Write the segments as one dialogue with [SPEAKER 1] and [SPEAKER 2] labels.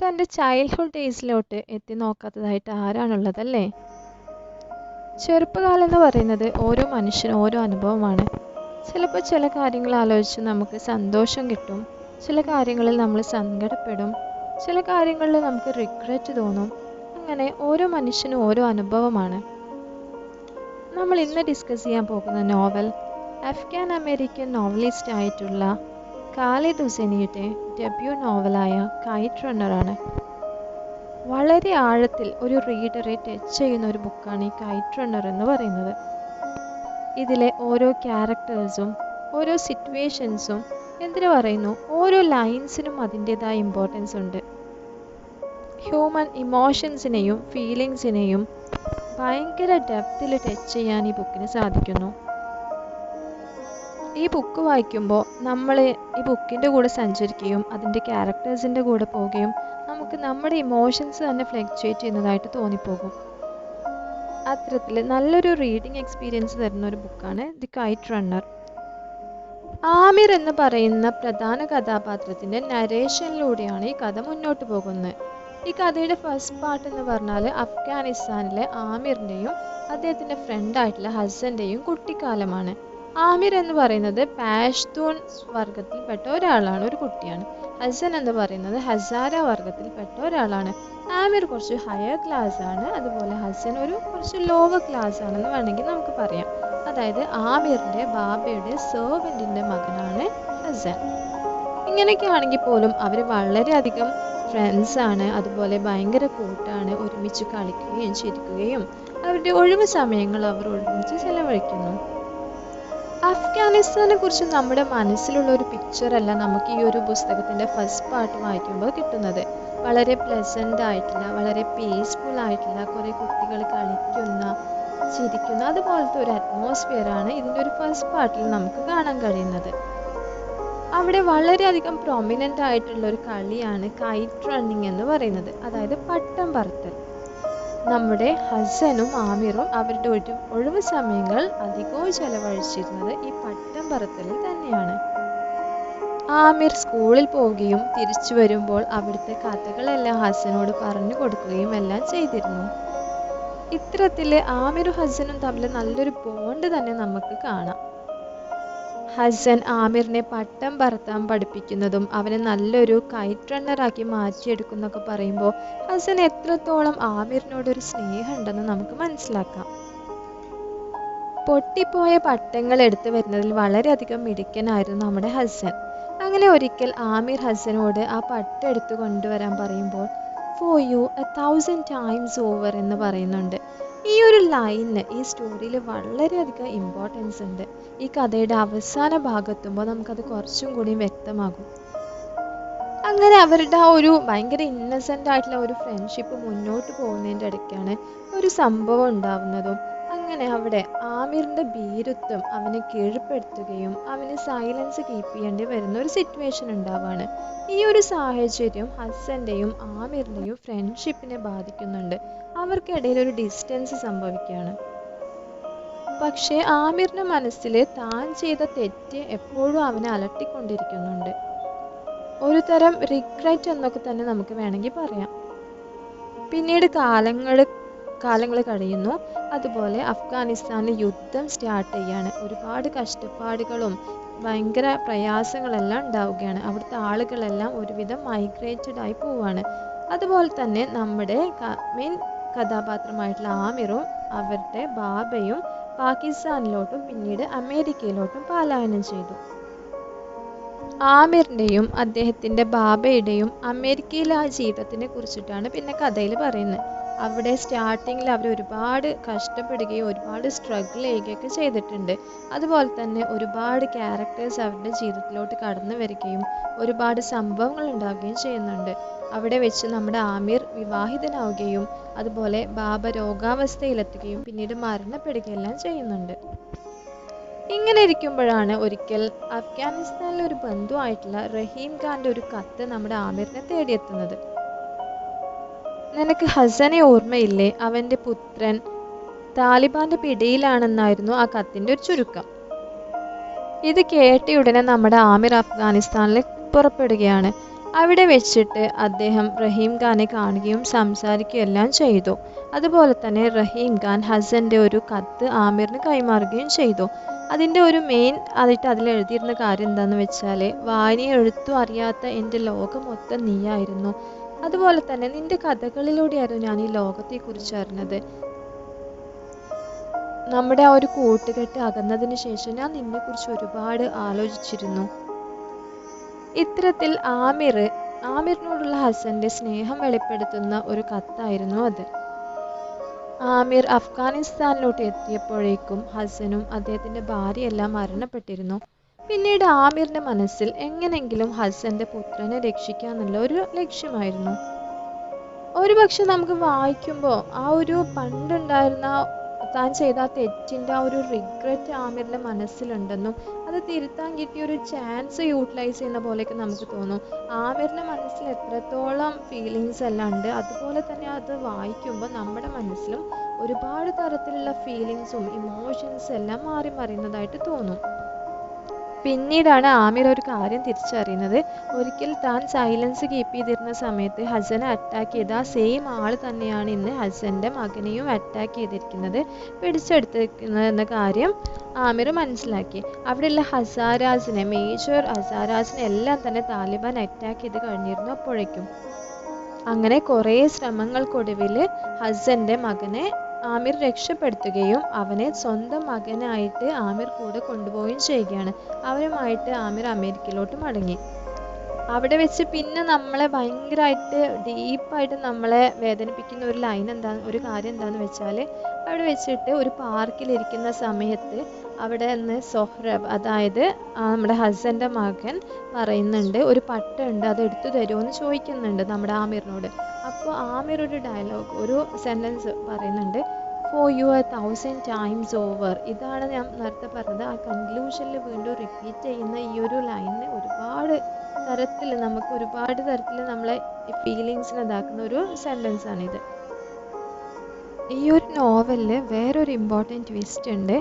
[SPEAKER 1] തൻ്റെ ചൈൽഡ്ഹുഡ് ഡേയ്സിലോട്ട് എത്തി നോക്കാത്തതായിട്ട് ആരാണുള്ളതല്ലേ? ചെറുപ്പകാലം എന്ന് പറയുന്നത് ഓരോ മനുഷ്യനും ഓരോ അനുഭവമാണ്. ചിലപ്പോൾ ചില കാര്യങ്ങൾ ആലോചിച്ച് നമുക്ക് സന്തോഷം കിട്ടും, ചില കാര്യങ്ങളിൽ നമ്മൾ സങ്കടപ്പെടും, ചില കാര്യങ്ങളിൽ നമുക്ക് റിഗ്രറ്റ് തോന്നും. അങ്ങനെ ഓരോ മനുഷ്യനും ഓരോ അനുഭവമാണ്. നമ്മൾ ഇന്ന് ഡിസ്കസ് ചെയ്യാൻ പോകുന്ന നോവൽ അഫ്ഗാൻ അമേരിക്കൻ നോവലിസ്റ്റ് ആയിട്ടുള്ള ഖാലിദ് ഹുസൈനിയുടെ ഡെബ്യൂ നോവലായ കൈറ്റ് റണ്ണറാണ്. വളരെ ആഴത്തിൽ ഒരു റീഡറെ ടച്ച് ചെയ്യുന്ന ഒരു ബുക്കാണ് ഈ കൈറ്റ് റണ്ണർ എന്ന് പറയുന്നത്. ഇതിലെ ഓരോ ക്യാരക്ടേഴ്സും ഓരോ സിറ്റുവേഷൻസും എന്തിനു പറയുന്നു, ഓരോ ലൈൻസിനും അതിൻ്റെതായ ഇമ്പോർട്ടൻസ് ഉണ്ട്. ഹ്യൂമൻ ഇമോഷൻസിനെയും ഫീലിങ്സിനെയും ഭയങ്കര ഡെപ്തിൽ ടച്ച് ചെയ്യാൻ ഈ ബുക്കിന് സാധിക്കുന്നു. ഈ ബുക്ക് വായിക്കുമ്പോൾ നമ്മൾ ഈ ബുക്കിൻ്റെ കൂടെ സഞ്ചരിക്കുകയും അതിൻ്റെ ക്യാരക്ടേഴ്സിൻ്റെ കൂടെ പോവുകയും നമുക്ക് നമ്മുടെ ഇമോഷൻസ് തന്നെ ഫ്ലക്ച്വേറ്റ് ചെയ്യുന്നതായിട്ട് തോന്നിപ്പോകും. അത്തരത്തിൽ നല്ലൊരു റീഡിംഗ് എക്സ്പീരിയൻസ് തരുന്ന ഒരു ബുക്കാണ് ദി കൈറ്റ് റണ്ണർ. ആമിർ എന്ന് പറയുന്ന പ്രധാന കഥാപാത്രത്തിൻ്റെ നരേഷനിലൂടെയാണ് ഈ കഥ മുന്നോട്ട് പോകുന്നത്. ഈ കഥയുടെ ഫസ്റ്റ് പാർട്ട് എന്ന് പറഞ്ഞാൽ അഫ്ഗാനിസ്ഥാനിലെ ആമിറിൻ്റെയും അദ്ദേഹത്തിൻ്റെ ഫ്രണ്ടായിട്ടുള്ള ഹസൻ്റെയും കുട്ടിക്കാലമാണ്. ആമിർ എന്ന് പറയുന്നത് പാഷ്തൂൺ വർഗത്തിൽപ്പെട്ട ഒരാളാണ്, ഒരു കുട്ടിയാണ്. ഹസൻ എന്ന് പറയുന്നത് ഹസാര വർഗത്തിൽപ്പെട്ട ഒരാളാണ്. ആമിർ കുറച്ച് ഹയർ ക്ലാസ് ആണ്, അതുപോലെ ഹസൻ കുറച്ച് ലോവർ ക്ലാസ് ആണെന്ന് വേണമെങ്കിൽ നമുക്ക് പറയാം. അതായത് ആമിറിൻ്റെ ബാബയുടെ സെർവൻറ്റിൻ്റെ മകനാണ് ഹസൻ. ഇങ്ങനെയൊക്കെ ആണെങ്കിൽ പോലും അവർ വളരെയധികം ഫ്രണ്ട്സാണ്, അതുപോലെ ഭയങ്കര കൂട്ടാണ്, ഒരുമിച്ച് കളിക്കുകയും ചിരിക്കുകയും അവരുടെ ഒഴിവ് സമയങ്ങൾ അവർ ഒരുമിച്ച് ചെലവഴിക്കുന്നു. അഫ്ഗാനിസ്ഥാനെ കുറിച്ച് നമ്മുടെ മനസ്സിലുള്ള ഒരു പിക്ചറല്ല നമുക്ക് ഈ ഒരു പുസ്തകത്തിൻ്റെ ഫസ്റ്റ് പാർട്ട് വായിക്കുമ്പോൾ കിട്ടുന്നത്. വളരെ പ്ലസൻ്റ് ആയിട്ടുള്ള, വളരെ പീസ്ഫുൾ ആയിട്ടുള്ള, കുറേ കുട്ടികൾ കളിക്കുന്ന, ചിരിക്കുന്ന അതുപോലത്തെ ഒരു അറ്റ്മോസ്ഫിയറാണ് ഇതിൻ്റെ ഒരു ഫസ്റ്റ് പാർട്ടിൽ നമുക്ക് കാണാൻ കഴിയുന്നത്. അവിടെ വളരെയധികം പ്രൊമിനൻ്റ് ആയിട്ടുള്ള ഒരു കളിയാണ് കൈറ്റ് റണ്ണിങ് എന്ന് പറയുന്നത്, അതായത് പട്ടം പറത്തൽ. നമ്മുടെ ഹസനും ആമിറും അവരുടെ ഒഴിവ് സമയങ്ങൾ അധികവും ചെലവഴിച്ചിരുന്നത് ഈ പട്ടം പറത്തലിൽ തന്നെയാണ്. ആമിർ സ്കൂളിൽ പോവുകയും തിരിച്ചു വരുമ്പോൾ അവിടുത്തെ കഥകളെല്ലാം ഹസനോട് പറഞ്ഞു കൊടുക്കുകയും എല്ലാം ചെയ്തിരുന്നു. ഇത്തരത്തിൽ ആമിറും ഹസനും തമ്മിൽ നല്ലൊരു ബോണ്ട് തന്നെ നമുക്ക് കാണാം. ഹസൻ ആമിറിനെ പട്ടം പറത്താൻ പഠിപ്പിക്കുന്നതും അവനെ നല്ലൊരു കൈറ്റ് റണ്ണറാക്കി മാറ്റിയെടുക്കുന്നൊക്കെ പറയുമ്പോൾ ഹസൻ എത്രത്തോളം ആമിറിനോടൊരു സ്നേഹമുണ്ടെന്ന് നമുക്ക് മനസ്സിലാക്കാം. പൊട്ടിപ്പോയ പട്ടങ്ങൾ എടുത്തു വരുന്നതിൽ വളരെയധികം മിടുക്കനായിരുന്നു നമ്മുടെ ഹസൻ. അങ്ങനെ ഒരിക്കൽ ആമിർ ഹസനോട് ആ പട്ടം എടുത്തു കൊണ്ടുവരാൻ പറയുമ്പോൾ ഫോർ യു 1000 times over എന്ന് പറയുന്നുണ്ട്. ഈ ഒരു ലൈനിന് ഈ സ്റ്റോറിയിൽ വളരെയധികം ഇമ്പോർട്ടൻസ് ഉണ്ട്. ഈ കഥയുടെ അവസാന ഭാഗത്തുമ്പോൾ നമുക്കത് കുറച്ചും കൂടി വ്യക്തമാകും. അങ്ങനെ അവരുടെ ആ ഒരു ഭയങ്കര ഇന്നസെൻ്റ് ആയിട്ടുള്ള ഒരു ഫ്രണ്ട്ഷിപ്പ് മുന്നോട്ട് പോകുന്നതിൻ്റെ ഇടയ്ക്കാണ് ഒരു സംഭവം ഉണ്ടാവുന്നതും. അങ്ങനെ അവിടെ ആമിറിൻ്റെ ഭീരുത്വം അവനെ കീഴ്പ്പെടുത്തുകയും അവന് സൈലൻസ് കീപ്പ് ചെയ്യേണ്ടി വരുന്ന ഒരു സിറ്റുവേഷൻ ഉണ്ടാവുകയാണ്. ഈ ഒരു സാഹചര്യം ഹസൻ്റെയും ആമിറിൻ്റെയും ഫ്രണ്ട്ഷിപ്പിനെ ബാധിക്കുന്നുണ്ട്. അവർക്കിടയിൽ ഒരു ഡിസ്റ്റൻസ് സംഭവിക്കുകയാണ്. പക്ഷേ ആമിറിൻ്റെ മനസ്സിൽ താൻ ചെയ്ത തെറ്റ് എപ്പോഴും അവനെ അലട്ടിക്കൊണ്ടിരിക്കുന്നുണ്ട്. ഒരു തരം റിഗ്രറ്റ് എന്നൊക്കെ തന്നെ നമുക്ക് വേണമെങ്കിൽ പറയാം. പിന്നീട് കാലങ്ങൾ കഴിയുന്നു. അതുപോലെ അഫ്ഗാനിസ്ഥാനിൽ യുദ്ധം സ്റ്റാർട്ട് ചെയ്യാണ്. ഒരുപാട് കഷ്ടപ്പാടുകളും ഭയങ്കര പ്രയാസങ്ങളെല്ലാം ഉണ്ടാവുകയാണ്. അവിടുത്തെ ആളുകളെല്ലാം ഒരുവിധം മൈഗ്രേറ്റഡ് ആയി പോവുകയാണ്. അതുപോലെ തന്നെ നമ്മുടെ മെയിൻ കഥാപാത്രമായിട്ടുള്ള ആമിറും അവരുടെ ബാബയും പാകിസ്ഥാനിലോട്ടും പിന്നീട് അമേരിക്കയിലോട്ടും പലായനം ചെയ്തു. ആമിറിൻ്റെയും അദ്ദേഹത്തിൻ്റെ ബാബയുടെയും അമേരിക്കയിലെ ആ ജീവിതത്തിനെ കുറിച്ചിട്ടാണ് പിന്നെ കഥയിൽ പറയുന്നത്. അവിടെ സ്റ്റാർട്ടിങ്ങിൽ അവർ ഒരുപാട് കഷ്ടപ്പെടുകയും ഒരുപാട് സ്ട്രഗിൾ ചെയ്യുകയൊക്കെ ചെയ്തിട്ടുണ്ട്. അതുപോലെ തന്നെ ഒരുപാട് ക്യാരക്ടേഴ്സ് അവരുടെ ജീവിതത്തിലോട്ട് കടന്നു വരികയും ഒരുപാട് സംഭവങ്ങൾ ഉണ്ടാവുകയും ചെയ്യുന്നുണ്ട്. അവിടെ വെച്ച് നമ്മുടെ ആമിർ വിവാഹിതനാവുകയും അതുപോലെ ബാബ രോഗാവസ്ഥയിലെത്തുകയും പിന്നീട് മരണപ്പെടുകയെല്ലാം ചെയ്യുന്നുണ്ട്. ഇങ്ങനെ ഇരിക്കുമ്പോഴാണ് ഒരിക്കൽ അഫ്ഗാനിസ്ഥാനിലെ ഒരു ബന്ധുവായിട്ടുള്ള റഹീം ഖാൻ്റെ ഒരു കത്ത് നമ്മുടെ ആമിറിനെ തേടിയെത്തുന്നത്. നിനക്ക് ഹസനെ ഓർമ്മയില്ലേ? അവൻ്റെ പുത്രൻ താലിബാന്റെ പിടിയിലാണെന്നായിരുന്നു ആ കത്തിൻ്റെ ഒരു ചുരുക്കം. ഇത് കേട്ടയുടനെ നമ്മുടെ ആമിർ അഫ്ഗാനിസ്ഥാനിൽ പുറപ്പെടുകയാണ്. അവിടെ വെച്ചിട്ട് അദ്ദേഹം റഹീം ഖാനെ കാണുകയും സംസാരിക്കുകയെല്ലാം ചെയ്തു. അതുപോലെ തന്നെ റഹീം ഖാൻ ഹസൻ്റെ ഒരു കത്ത് ആമിറിന് കൈമാറുകയും ചെയ്തു. അതിൻ്റെ ഒരു മെയിൻ ആയിട്ട് അതിൽ എഴുതിയിരുന്ന കാര്യം എന്താണെന്ന് വെച്ചാൽ, വായനയും എഴുത്തും അറിയാത്ത എൻ്റെ ലോകം മൊത്തം നീയായിരുന്നു. അതുപോലെ തന്നെ നിന്റെ കഥകളിലൂടെയായിരുന്നു ഞാൻ ഈ ലോകത്തെക്കുറിച്ച് അറിഞ്ഞത്. നമ്മുടെ ആ ഒരു കൂട്ടുകെട്ട് അകന്നതിന് ശേഷം ഞാൻ നിന്നെക്കുറിച്ച് ഒരുപാട് ആലോചിച്ചിരുന്നു. ഇത്തരത്തിൽ ആമിറിനോടുള്ള ഹസൻ്റെ സ്നേഹം വെളിപ്പെടുത്തുന്ന ഒരു കത്തായിരുന്നു അത്. ആമിർ അഫ്ഗാനിസ്ഥാനിലോട്ട് എത്തിയപ്പോഴേക്കും ഹസനും അദ്ദേഹത്തിൻ്റെ ഭാര്യയെല്ലാം മരണപ്പെട്ടിരുന്നു. പിന്നീട് ആമിറിൻ്റെ മനസ്സിൽ എങ്ങനെങ്കിലും ഹസൻ്റെ പുത്രനെ രക്ഷിക്കാന്നുള്ള ഒരു ലക്ഷ്യമായിരുന്നു. ഒരുപക്ഷെ നമുക്ക് വായിക്കുമ്പോൾ ആ ഒരു പണ്ടുണ്ടായിരുന്ന താൻ ചെയ്ത ആ തെറ്റിൻ്റെ ആ ഒരു റിഗ്രറ്റ് ആമിറിൻ്റെ മനസ്സിലുണ്ടെന്നും അത് തിരുത്താൻ കിട്ടിയ ഒരു ചാൻസ് യൂട്ടിലൈസ് ചെയ്യുന്ന പോലെയൊക്കെ നമുക്ക് തോന്നും. ആമിറിൻ്റെ മനസ്സിൽ എത്രത്തോളം ഫീലിങ്സ് എല്ലാം ഉണ്ട്, അതുപോലെ തന്നെ അത് വായിക്കുമ്പോൾ നമ്മുടെ മനസ്സിലും ഒരുപാട് തരത്തിലുള്ള ഫീലിങ്സും ഇമോഷൻസും എല്ലാം മാറി മറിയുന്നതായിട്ട് തോന്നും. പിന്നീടാണ് ആമിർ ഒരു കാര്യം തിരിച്ചറിയുന്നത്. ഒരിക്കൽ താൻ സൈലൻസ് കീപ്പ് ചെയ്തിരുന്ന സമയത്ത് ഹസനെ അറ്റാക്ക് ചെയ്ത ആ സെയിം ആൾ തന്നെയാണ് ഇന്ന് ഹസൻ്റെ മകനെയും അറ്റാക്ക് ചെയ്തിരിക്കുന്നത്, പിടിച്ചെടുത്തിരിക്കുന്നത് എന്ന കാര്യം ആമിർ മനസ്സിലാക്കി. അവിടെയുള്ള മേജർ ഹസാരാസിനെ എല്ലാം തന്നെ താലിബാൻ അറ്റാക്ക് ചെയ്ത് കഴിഞ്ഞിരുന്നു അപ്പോഴേക്കും. അങ്ങനെ കുറേ ശ്രമങ്ങൾക്കൊടുവിൽ ഹസൻ്റെ മകനെ ആമിർ രക്ഷപ്പെടുത്തുകയും അവനെ സ്വന്തം മകനായിട്ട് ആമിർ കൂടെ കൊണ്ടുപോവുകയും ചെയ്യുകയാണ്. അവരുമായിട്ട് ആമിർ അമേരിക്കയിലോട്ട് മടങ്ങി. അവിടെ വെച്ച് പിന്നെ നമ്മളെ ഭയങ്കരമായിട്ട് ഡീപ്പായിട്ട് നമ്മളെ വേദനിപ്പിക്കുന്ന ഒരു കാര്യം എന്താണെന്ന് വെച്ചാൽ, അവിടെ വെച്ചിട്ട് ഒരു പാർക്കിലിരിക്കുന്ന സമയത്ത് അവിടെ നിന്ന് സൊഹ്റബ്, അതായത് നമ്മുടെ ഹസൻ്റെ മകൻ പറയുന്നുണ്ട്, ഒരു പട്ടമുണ്ട് അത് എടുത്തു തരുമോ എന്ന് ചോദിക്കുന്നുണ്ട് നമ്മുടെ ആമിറിനോട്. അപ്പോൾ ആമിർ ഒരു സെൻറ്റൻസ് പറയുന്നുണ്ട്, ഫോർ യു 1000 times over. ഇതാണ് ഞാൻ നേരത്തെ പറഞ്ഞത്. ആ കൺക്ലൂഷനിൽ വീണ്ടും റിപ്പീറ്റ് ചെയ്യുന്ന ഈ ഒരു ലൈനിന് ഒരുപാട് തരത്തിൽ നമ്മളെ ഫീലിങ്സിനെ ഇതാക്കുന്ന ഒരു സെൻറ്റൻസ് ആണിത്. ഈ ഒരു നോവലിൽ വേറൊരു ഇമ്പോർട്ടൻറ്റ് ട്വിസ്റ്റ് ഉണ്ട്.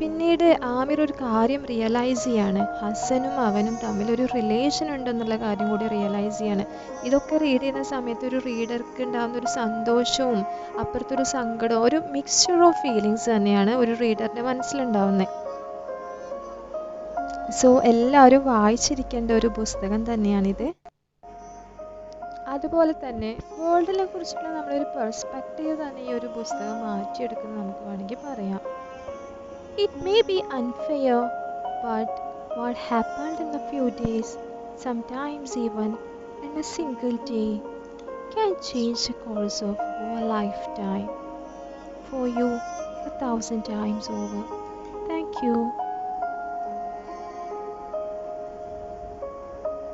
[SPEAKER 1] പിന്നീട് ആമിർ ഒരു കാര്യം റിയലൈസ് ചെയ്യാണ്, ഹസനും അവനും തമ്മിൽ ഒരു റിലേഷൻ ഉണ്ടെന്നുള്ള കാര്യം കൂടി റിയലൈസ് ചെയ്യാണ്. ഇതൊക്കെ റീഡ് ചെയ്യുന്ന സമയത്ത് ഒരു റീഡർക്ക് ഉണ്ടാകുന്ന ഒരു സന്തോഷവും അപ്പുറത്തൊരു സങ്കടവും, ഒരു മിക്സ്ചർ ഓഫ് ഫീലിങ്സ് തന്നെയാണ് ഒരു റീഡറിൻ്റെ മനസ്സിലുണ്ടാവുന്നത്. സോ എല്ലാവരും വായിച്ചിരിക്കേണ്ട ഒരു പുസ്തകം തന്നെയാണിത്. അതുപോലെ തന്നെ വേൾഡിനെ കുറിച്ചുള്ള നമ്മളൊരു പെർസ്പെക്റ്റീവ് തന്നെ ഈ ഒരു പുസ്തകം മാറ്റിയെടുക്കുന്നത് നമുക്ക് വേണമെങ്കിൽ പറയാം. It may be unfair, but what happened in a few days, sometimes even in a single day, can change the course of your lifetime for you 1,000 times over. Thank you.